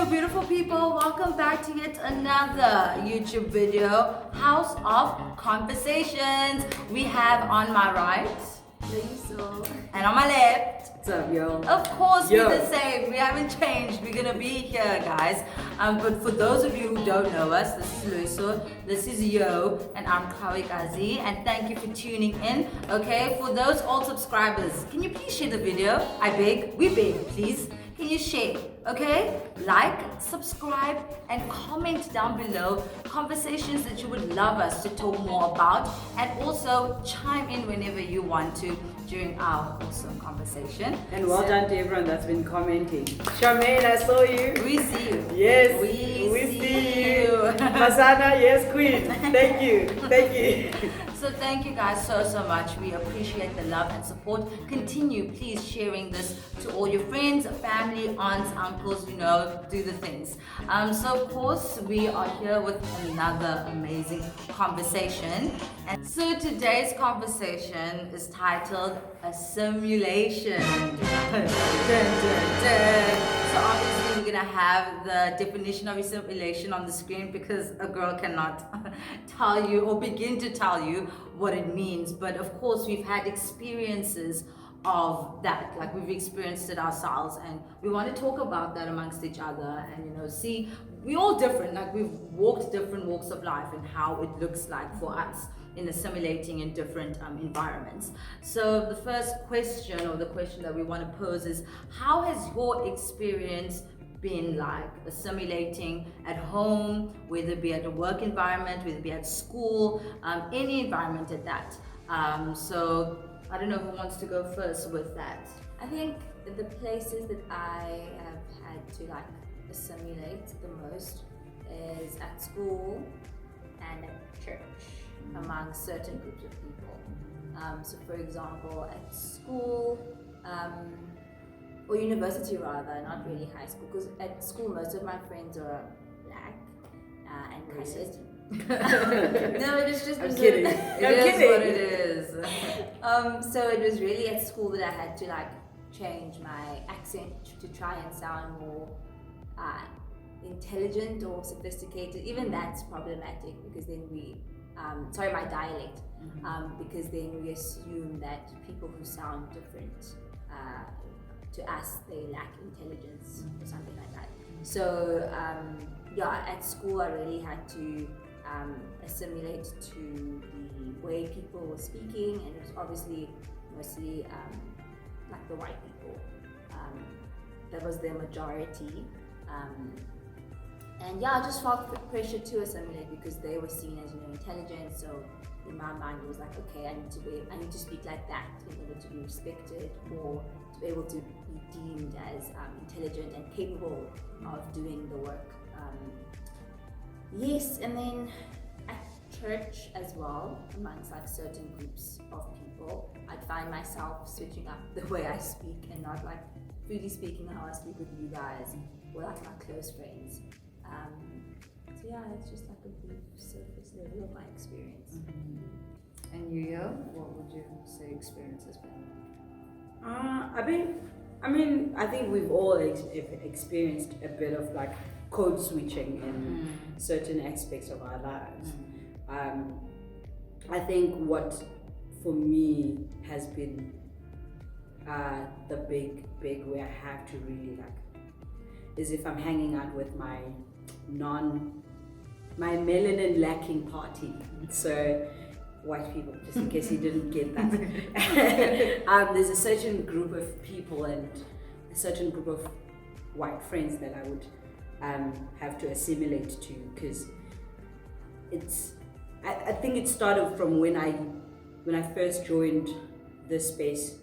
beautiful people, welcome back to yet another YouTube video, House of Conversations. We have on my right, and on my left, what's up, yo? of course, we're the same. We haven't changed. We're gonna be here, guys. But for those of you who don't know us, this is Luiso, this is Yo, and I'm Kawikazi, and thank you for tuning in. Okay, for those old subscribers, can you please share the video? I beg, we beg, please. Can you share? Okay, like, subscribe, and comment down below conversations that you would love us to talk more about, and also chime in whenever you want to during our awesome conversation. And well done to everyone that's been commenting. Charmaine, I saw you. We see you. Yes, we see you. Masana, yes, queen. Thank you. Thank you. So thank you guys so much. We appreciate the love and support. Continue please sharing this to all your friends, family, aunts, uncles, you know, do the things. So of course we are here with another amazing conversation. And so today's conversation is titled Assimilation. Dun, dun, dun. So obviously we're gonna have the definition of assimilation on the screen because a girl cannot tell you or begin to tell you what it means. But of course we've had experiences of that, like we've experienced it ourselves, and we want to talk about that amongst each other and, you know, see, we're all different, like we've walked different walks of life and how it looks like for us in assimilating in different environments. So the first question, or the question that we want to pose, is how has your experience been like assimilating at home, whether it be at a work environment, whether it be at school, any environment at that. So I don't know who wants to go first with that. I think the places that I have had to like assimilate the most is at school and at church, among certain groups of people. So for example, at school, or university rather, not really high school, because at school most of my friends are black and colored. No, it was just I'm kidding. It is what it is. So it was really at school that I had to like change my accent to try and sound more intelligent or sophisticated. Even that's problematic because then my dialect, because then we assume that people who sound different to us, they lack intelligence or something like that. So at school I really had to assimilate to the way people were speaking, and it was obviously mostly like the white people. That was the majority. And I just felt the pressure to assimilate because they were seen as, you know, intelligent. So in my mind it was like, okay, I need to speak like that in order to be respected or to be able to be deemed as intelligent and capable of doing the work. Yes, and then at church as well, amongst like certain groups of people, I'd find myself switching up the way I speak and not like really speaking how I speak with you guys or like my close friends. So it's just like a brief surface level of my experience. And you, Yo, what would you say experience has been? I think we've all experienced a bit of like code switching in certain aspects of our lives. I think what for me has been the big where I have to really like is if I'm hanging out with my melanin lacking party. So white people, just in case you didn't get that. There's a certain group of people and a certain group of white friends that I would have to assimilate to, because I think it started from when I first joined this space,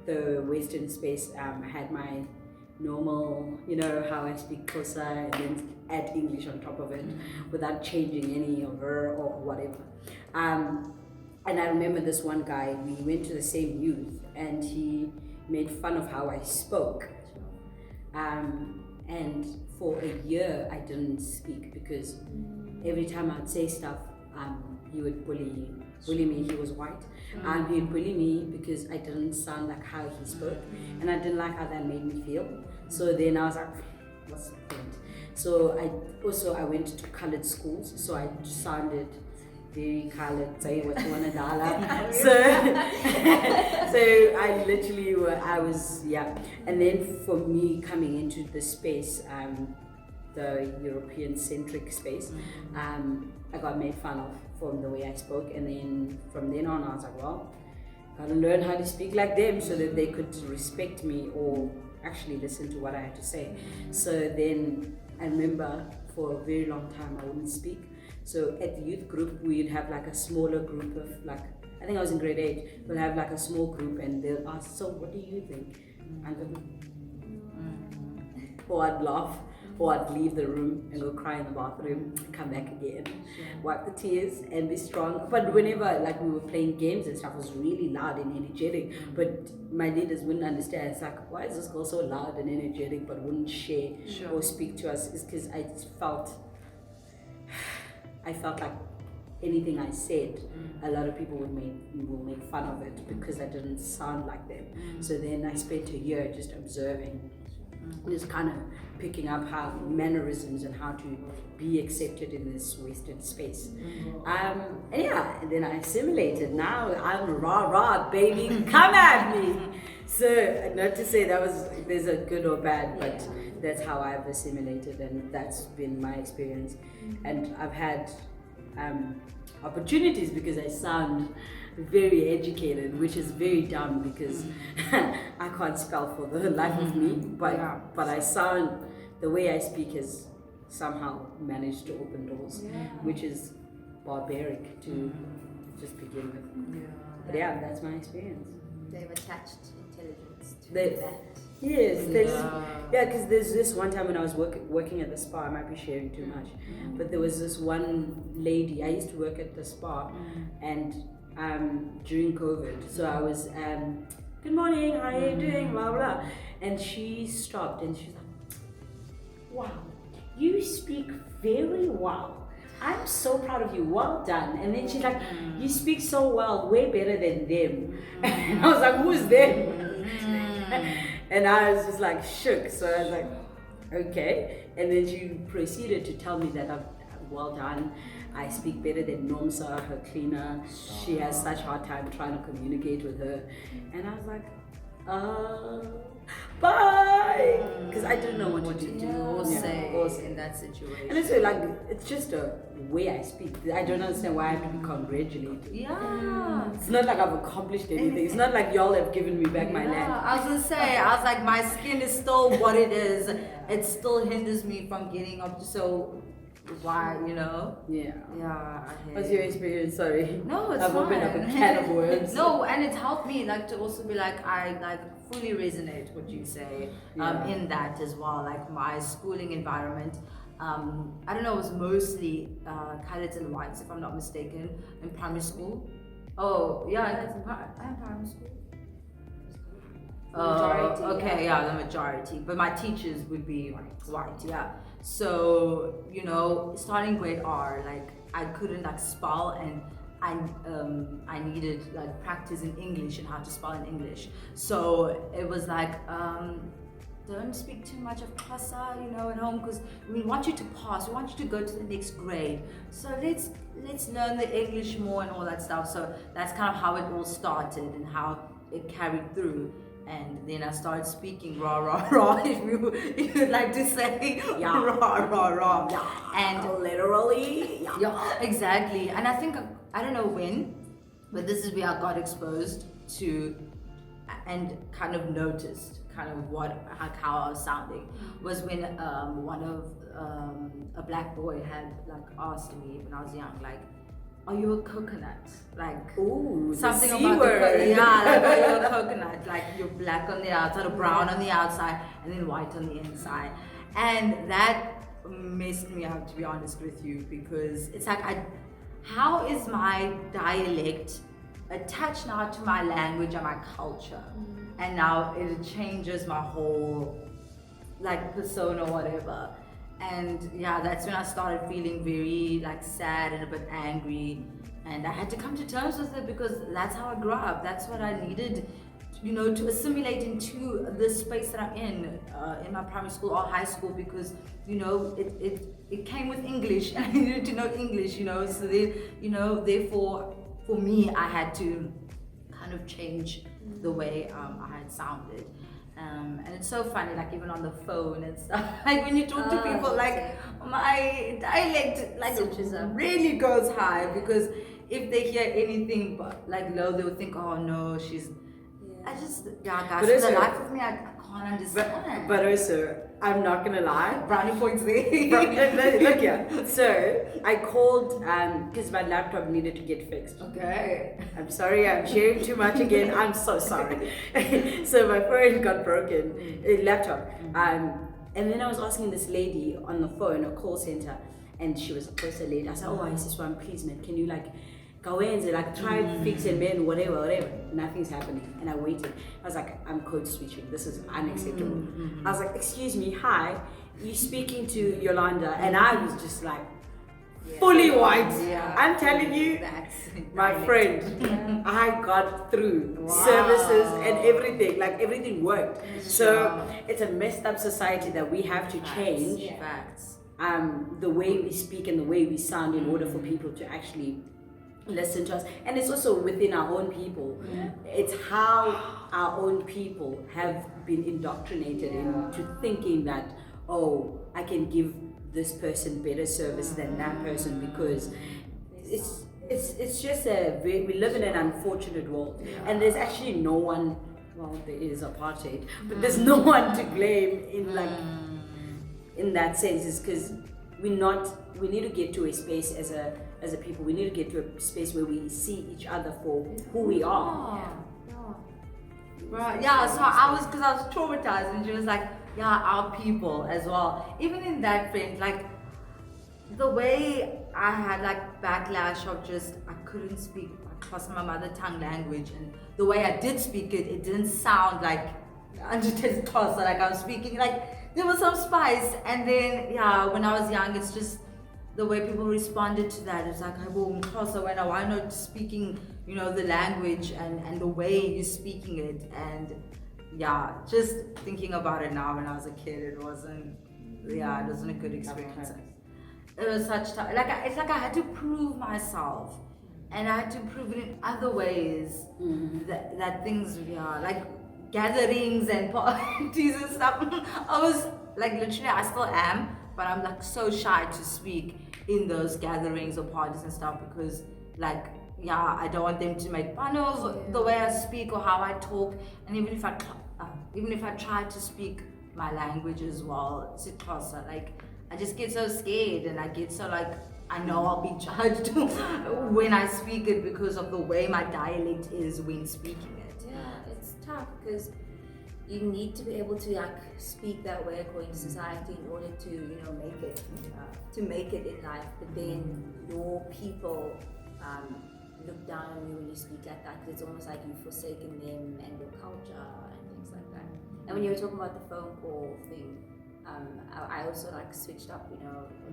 the Western space. I had my normal, you know, how I speak Xhosa and then add English on top of it without changing any of her or whatever. And I remember this one guy, we went to the same youth and he made fun of how I spoke. And for a year I didn't speak because every time I'd say stuff, he would bully me. He was white. He would bully me because I didn't sound like how he spoke, and I didn't like how that made me feel. So then I was like, what's the point? So I went to colored schools, so I sounded very colored, say what you wanna dollar. So I literally was and then for me coming into the space, the European centric space, I got made fun of from the way I spoke, and then from then on I was like, well, gotta learn how to speak like them so that they could respect me or actually listen to what I had to say. So then I remember for a very long time I wouldn't speak. So at the youth group we'd have like a smaller group of like, I think I was in grade 8, we'll have like a small group and they'll ask, so what do you think? And or I'd laugh, or I'd leave the room and go cry in the bathroom, come back again, wipe the tears and be strong. But whenever like we were playing games and stuff, it was really loud and energetic, but my leaders wouldn't understand. It's like, why is this girl so loud and energetic but wouldn't share or speak to us? It's because I felt like anything I said, a lot of people will make fun of it because I didn't sound like them. So then I spent a year just observing, just kind of picking up how mannerisms and how to be accepted in this Western space. And then I assimilated. Now I'm rah baby, come at me. So not to say there's a good or bad, but that's how I've assimilated, and that's been my experience. And I've had opportunities because I sound very educated, which is very dumb because I can't spell for the life of me, but I sound, the way I speak has somehow managed to open doors, which is barbaric to just begin with. But that's my experience. They've attached intelligence to They- that. Yes, because there's this one time when I was working at the spa, I might be sharing too much, but there was this one lady, I used to work at the spa, and during COVID, so I was, good morning, how are you doing, blah, blah, and she stopped and she's like, wow, you speak very well. I'm so proud of you, well done. And then she's like, you speak so well, way better than them. And I was like, who's them? And I was just like shook. So I was like, okay. And then she proceeded to tell me that I'm well done. I speak better than Nomsa, her cleaner. She has such hard time trying to communicate with her. And I was like, bye, because I didn't know what to do or say in that situation. And it's like, it's just a way I speak. I don't understand why I have to be congratulated. It's not like I've accomplished anything. It's not like y'all have given me back my land. I was gonna say, I was like, my skin is still what it is. It still hinders me from getting up. So why, I hear What's your experience? Sorry. No, it's I've fine. opened up a can of worms. No, and it's helped me like to also be like, I like fully resonate what you say in that as well. Like my schooling environment, I don't know, it was mostly coloreds and whites, if I'm not mistaken, in primary school. Oh yeah, I'm primary school. Majority, okay, the majority. But my teachers would be white, yeah. So, starting grade R, like I couldn't like spell, and I needed like practice in English and how to spell in English. So it was like, don't speak too much of Xhosa, at home, because we want you to pass, we want you to go to the next grade. So let's learn the English more and all that stuff. So that's kind of how it all started and how it carried through. And then I started speaking rah rah rah, if you'd like to say rah rah rah. And literally, exactly. And I think, I don't know when, but this is where I got exposed to and kind of noticed kind of how I was sounding, was when one of a black boy had like asked me when I was young, like, are you a coconut? Like, ooh, something the C about word. like, are you a coconut? Like, you're black on the outside, or brown on the outside, and then white on the inside. And that messed me up, to be honest with you, because it's like, how is my dialect attached now to my language and my culture? And now it changes my whole like persona, whatever. And that's when I started feeling very like sad and a bit angry, and I had to come to terms with it because that's how I grew up. That's what I needed to assimilate into this space that I'm in my primary school or high school, because it came with English and I needed to know English, so therefore for me I had to kind of change the way I had sounded. And it's so funny, like even on the phone and stuff, like when you talk to people, like my dialect like really goes high, because if they hear anything but like low, they'll think, oh no, she's guys, for the life of me, I can't understand. But also, I'm not gonna lie. Brownie points there. Look here. So I called because my laptop needed to get fixed. Okay. I'm sorry, I'm sharing too much again. I'm so sorry. So my phone got broken, laptop. And then I was asking this lady on the phone, a call center, and she was a person lady. I said, oh, I this one, please, man, can you like go in and like try and fix it, man, whatever. Nothing's happening. And I waited. I was like, I'm code switching. This is unacceptable. I was like, excuse me, hi, you speaking to Yolanda? And I was just like, fully white. Yeah. I'm telling you, my friend, I got through services and everything. Like everything worked. So it's a messed up society that we have to change. Facts. The way we speak and the way we sound in order for people to actually listen to us. And it's also within our own people. It's how our own people have been indoctrinated into thinking that, oh, I can give this person better service than that person, because it's just we live in an unfortunate world, and there's actually no one. Well, there is apartheid, but there's no one to blame in that sense. Is because we need to get to a space as a people. We need to get to a space where we see each other for who we are. Right. Yeah. So I was traumatized, and she was like, yeah, our people as well. Even in that friend, like the way I had like backlash of just I couldn't speak my mother tongue language, and the way I did speak it, it didn't sound like Anjita's Xhosa, like I was speaking like there was some spice. And then when I was young, it's just the way people responded to that. It's like, when I not speaking, the language and the way you're speaking it. And just thinking about it now, when I was a kid, it wasn't a good experience. It was such time. It's like I had to prove myself, and I had to prove it in other ways. That things, like gatherings and parties and stuff. I was like, literally, I still am, but I'm like so shy to speak in those gatherings or parties and stuff, because like I don't want them to make fun of the way I speak or how I talk. And even if I try to speak my language as well, Xhosa, like I just get so scared, and I get so like I know I'll be judged when I speak it because of the way my dialect is when speaking it. Yeah, it's tough because you need to be able to like speak that way according to society in order to make it in life. But then your people look down on you when you speak like that, because it's almost like you've forsaken them and your culture and things like that. And when you were talking about the phone call thing, I also like switched up, what do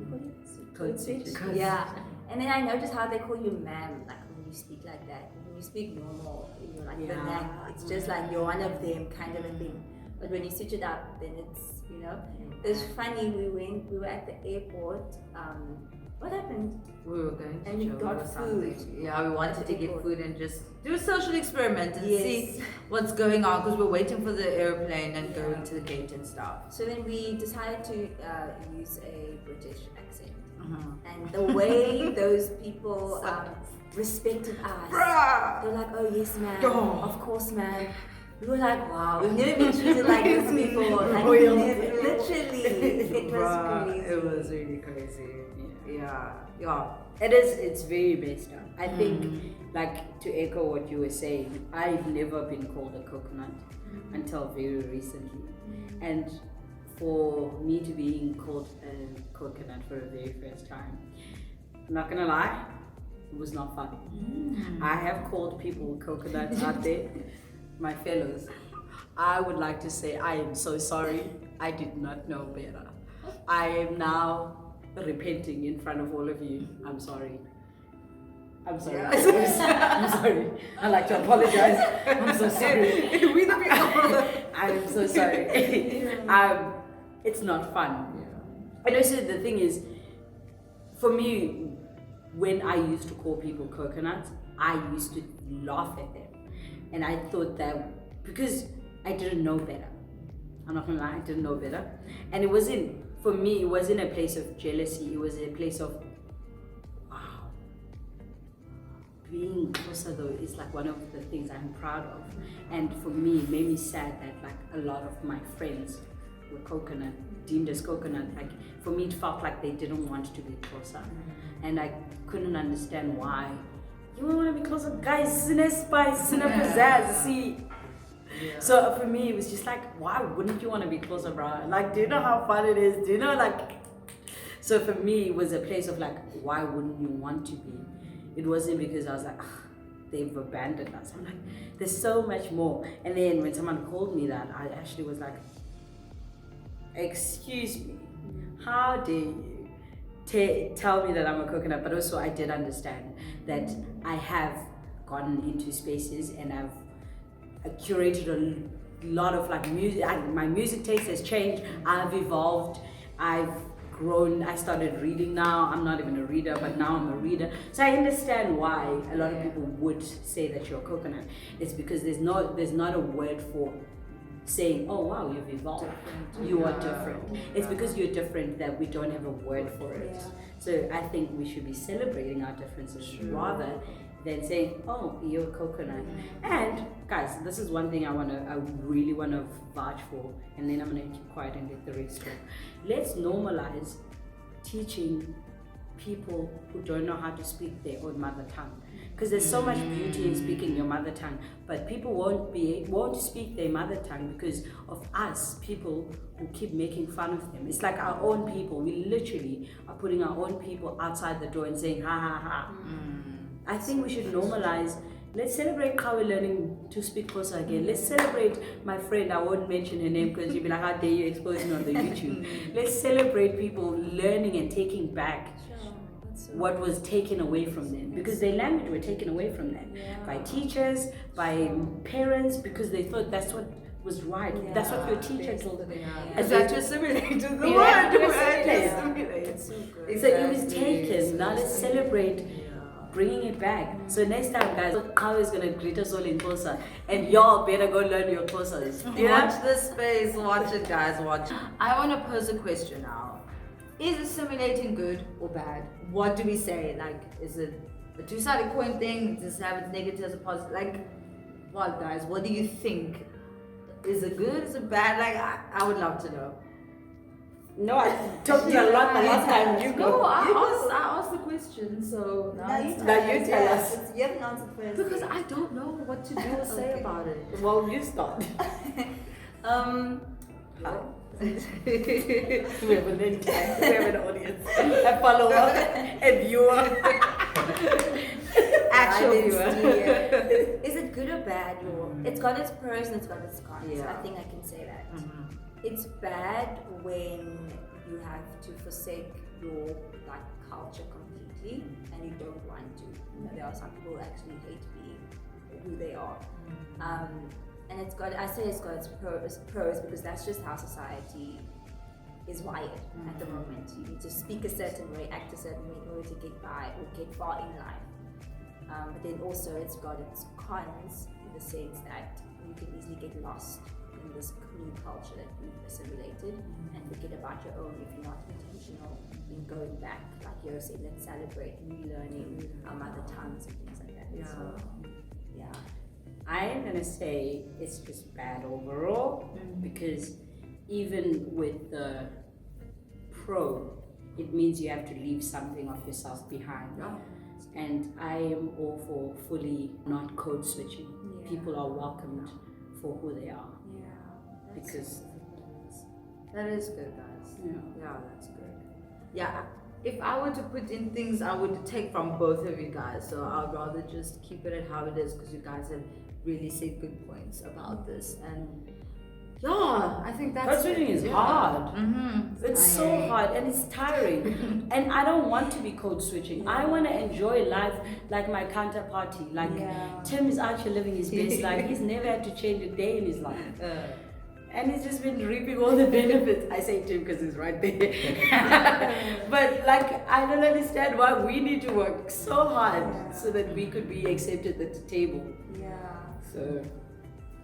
you call it? Code switch. Yeah. And then I noticed how they call you ma'am, like when you speak like that. When you speak normal, like the name, it's just like you're one of them kind of a thing. But when you switch it up, then it's funny. We were at the airport. What happened? We were going to and we got food. Yeah, we wanted to get food and just do a social experiment and see what's going on, because we're waiting for the airplane and going to the gate and stuff. So then we decided to use a British accent. And the way those people respected us, they're like, oh yes ma'am, of course ma'am. We were like, wow, we've never been treated like this before. Like, literally, it was crazy. It was really crazy. Yeah. It is. It's very messed up. I think, like to echo what you were saying, I've never been called a coconut until very recently, and for me to being called a coconut for the very first time, I'm not gonna lie, it was not fun. I have called people coconuts out there. My fellows, I would like to say I am so sorry. I did not know better. I am now repenting in front of all of you. I'm sorry. I'm sorry. Yeah. I'm sorry. I'd like to apologize. I'm so sorry. We the people. I'm so sorry. It's not fun. And also the thing is, for me, when I used to call people coconuts, I used to laugh at them. And I thought that because I didn't know better. I'm not gonna lie, I didn't know better. And it wasn't, for me, it wasn't a place of jealousy, it was a place of, wow. Being closer though is like one of the things I'm proud of. And for me, it made me sad that like a lot of my friends were coconut, deemed as coconut. Like for me, it felt like they didn't want to be closer. And I couldn't understand why. You want to be closer, guys, in a spice, in a pizzazz, see. Yeah. So for me, it was just like, why wouldn't you want to be closer, bro? Like, do you know how fun it is? Do you know, like, so for me, it was a place of like, why wouldn't you want to be? It wasn't because I was like, they've abandoned us. I'm like, there's so much more. And then when someone called me that, I actually was like, excuse me, how dare you tell me that I'm a coconut? But also I did understand that I have gotten into spaces and I've curated a lot of like music. My music taste has changed. I've evolved. I've grown. I started reading now. I'm not even a reader, but now I'm a reader. So I understand why a lot of people would say that you're a coconut. It's because there's not a word for saying, oh wow, you've evolved, you are different. It's because you're different that we don't have a word for it. So I think we should be celebrating our differences rather than saying, oh, you're a coconut. And guys, this is one thing I really wanna vouch for, and then I'm gonna keep quiet and let the rest go. Let's normalize teaching people who don't know how to speak their own mother tongue, because there's so much beauty in speaking your mother tongue, but people won't speak their mother tongue because of us, people who keep making fun of them. It's like our own people. We literally are putting our own people outside the door and saying ha ha ha. I think we should normalize. Let's celebrate how we're learning to speak Xhosa again. Let's celebrate my friend. I won't mention her name because you'll be like, how dare you expose me on the YouTube. Let's celebrate people learning and taking back what was taken away from them, because their language were taken away from them by teachers, by parents, because they thought that's what was right. That's what your teacher told them. Is that to assimilate the word? It's so good. So it was taken. Now let's celebrate bringing it back. So next time, guys, Kau is gonna greet us all in Xhosa, and y'all better go learn your Xhosas. Watch this space. Watch it, guys. Watch it. I want to pose a question now. Is assimilating good or bad? What do we say? Like, is it a two-sided coin thing? Does it have its negatives or positive? Like, what, guys? What do you think? Is it good? Is it bad? Like, I would love to know. No, I talked to you a lot the last time. You go. No, I asked the question, so now you tell us. You haven't answered first. Because I don't know what to do or say about it. Well, you start. We have an intern, we have an audience, a follower, a viewer. Actual viewer. Is it good or bad? It's got its pros and it's got its cons. Yeah. I think I can say that. It's bad when you have to forsake your like culture completely and you don't want to. You know, there are some people who actually hate being who they are. And it's got its pros because that's just how society is wired at the moment. You need to speak a certain way, act a certain way in order to get by or get far in life. But then also it's got its cons in the sense that you can easily get lost in this new culture that you've assimilated and forget about your own if you're not intentional in going back. Like you said, let's celebrate relearning our mother tongues and things like that. So, yeah. I am gonna say it's just bad overall because even with the pro, it means you have to leave something of yourself behind. And I am all for fully not code switching. People are welcomed for who they are. Because that is good, guys. Yeah, that's good. Yeah, if I were to put in things I would take from both of you guys, so I'd rather just keep it at how it is because you guys have really said good points about this. And Yeah, I think that's Code switching is hard. Mm-hmm. It's so hard and it's tiring. And I don't want to be code switching. I want to enjoy life like my counterparty. Like Tim is actually living his best life. He's never had to change a day in his life. And he's just been reaping all the benefits. I say Tim because he's right there. But like, I don't understand why we need to work so hard so that we could be accepted at the table. Yeah. So.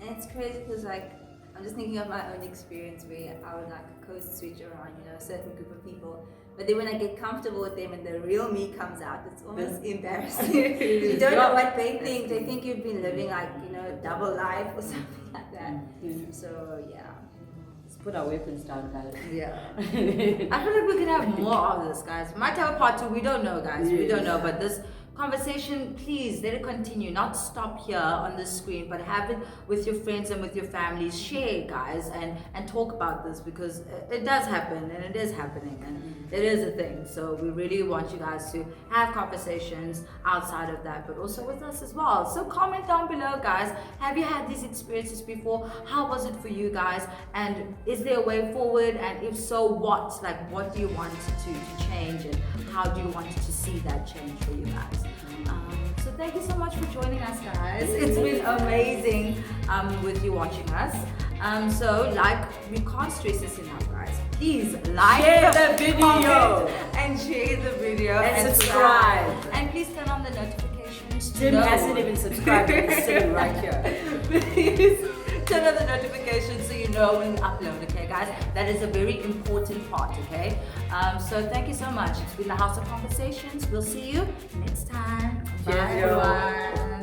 And it's crazy because like I'm just thinking of my own experience where I would like code switch around, a certain group of people. But then when I get comfortable with them and the real me comes out, it's almost embarrassing. You don't know what they think. They think you've been living like, double life or something like that. So yeah. Let's put our weapons down, guys. Yeah. I feel like we can have more of this, guys. Might have a part 2. We don't know, guys. We don't know. But this conversation, please let it continue. Not stop here on the screen, but have it with your friends and with your families. Share, guys, and talk about this because it does happen and it is happening and it is a thing. So we really want you guys to have conversations outside of that, but also with us as well. So comment down below, guys. Have you had these experiences before? How was it for you guys? And is there a way forward? And if so, what? Like, what do you want to change? And how do you want to see that change for you guys? So thank you so much for joining us, guys. It's been amazing with you watching us. So we can't stress this enough, guys. Please Share the video comment, and share the video and subscribe. And please turn on the notifications. Tim hasn't even subscribed. He's sitting right here. Please turn on the notifications so you know when we upload, okay guys? That is a very important part, okay? So thank you so much. It's been the House of Conversations. We'll see you next time. Cheers, Bye.